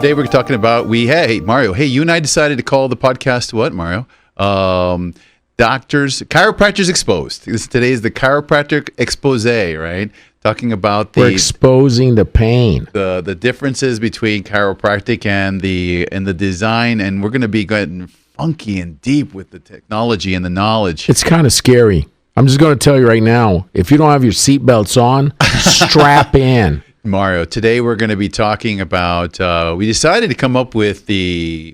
Today we're talking about hey Mario, hey, you and I decided to call the podcast what, Mario? Chiropractors Exposed. Today is the Chiropractic Expose, right? Talking about we're exposing the pain, the differences between chiropractic and the design, and we're going to be getting funky and deep with the technology and the knowledge. It's kind of scary. I'm just going to tell you right now, if you don't have your seatbelts on, strap in. Mario, today we're going to be talking about, we decided to come up with a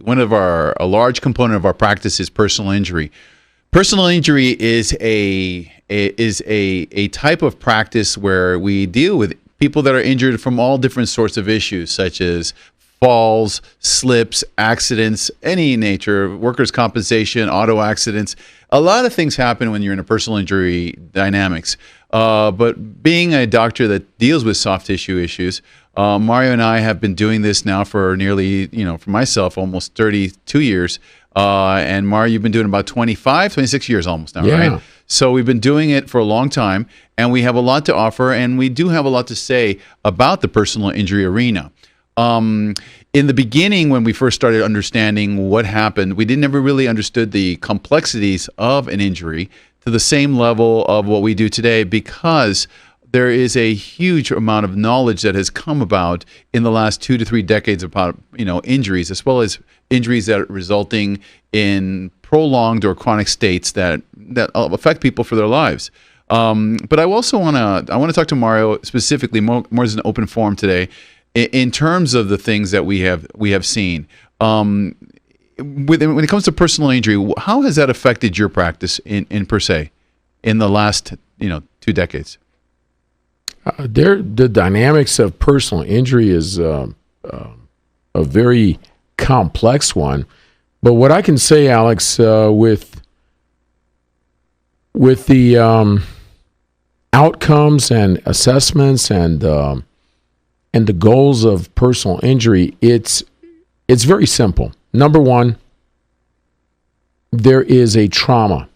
large component of our practice is personal injury. Personal injury is a type of practice where we deal with people that are injured from all different sorts of issues, such as falls, slips, accidents, any nature, workers' compensation, auto accidents. A lot of things happen when you're in a personal injury dynamics. But being a doctor that deals with soft tissue issues, Mario and I have been doing this now for nearly, for myself, almost 32 years. And Mario, you've been doing about 26 years almost now, yeah. Right? So we've been doing it for a long time, and we have a lot to offer, and we do have a lot to say about the personal injury arena. In the beginning, when we first started understanding what happened, we never really understood the complexities of an injury to the same level of what we do today, because there is a huge amount of knowledge that has come about in the last 2 to 3 decades about injuries, as well as injuries that are resulting in prolonged or chronic states that affect people for their lives. But I also want to talk to Mario specifically, more as an open forum today, in terms of the things that we have seen. When it comes to personal injury, how has that affected your practice in per se in the last 2 decades? The dynamics of personal injury is a very complex one. But what I can say, Alex, with the outcomes and assessments and the goals of personal injury, it's very simple. Number one, there is a trauma.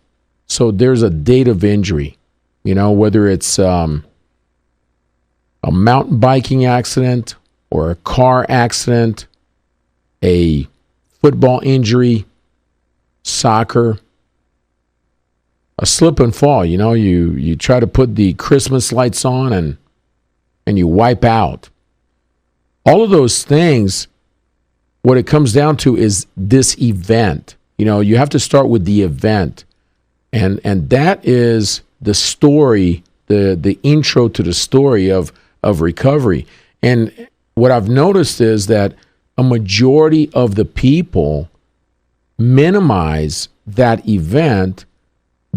So there's a date of injury, whether it's a mountain biking accident or a car accident, a football injury, soccer, a slip and fall. You try to put the Christmas lights on and you wipe out. All of those things, what it comes down to is this event. You have to start with the event. And that is the story, the intro to the story of recovery. And what I've noticed is that a majority of the people minimize that event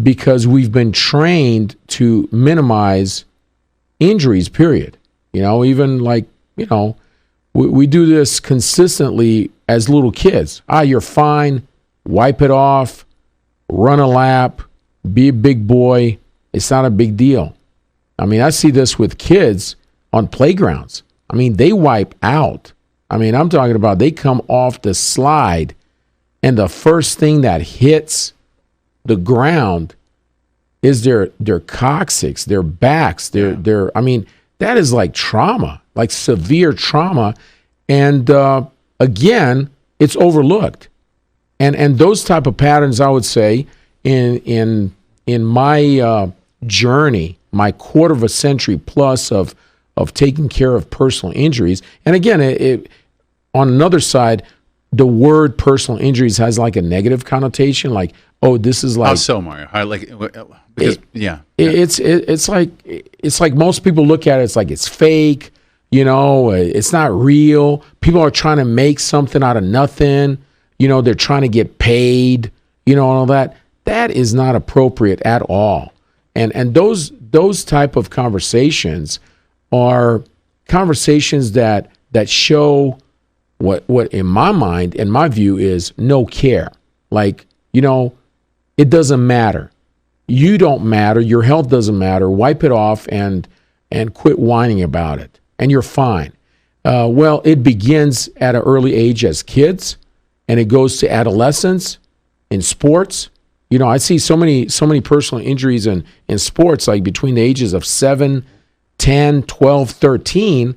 because we've been trained to minimize injuries, period. Even we do this consistently as little kids. You're fine, wipe it off, run a lap, be a big boy. It's not a big deal. I see this with kids on playgrounds. They wipe out. I'm talking about they come off the slide and the first thing that hits the ground is their coccyx, their backs, that is like trauma, like severe trauma. And again, it's overlooked. And those type of patterns, I would say, in my journey, my quarter of a century plus of taking care of personal injuries. And again, on another side, the word personal injuries has like a negative connotation, like, oh, this is like. How so, Mario? Because it's like most people look at it. It's like it's fake. It's not real. People are trying to make something out of nothing. They're trying to get paid. And all that. That is not appropriate at all. And those type of conversations are conversations that show what in my mind, in my view, is no care. Like, it doesn't matter. You don't matter. Your health doesn't matter. Wipe it off and quit whining about it. And you're fine. Well, it begins at an early age as kids, and it goes to adolescence in sports. I see so many personal injuries in sports, like between the ages of 7, 10, 12, 13,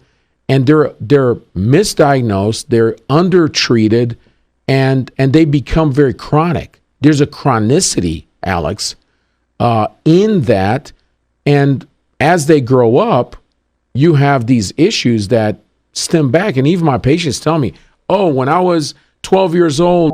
and they're misdiagnosed, they're undertreated, and they become very chronic. There's a chronicity, Alex, in that, and as they grow up, you have these issues that stem back. And even my patients tell me, oh, when I was 12 years old,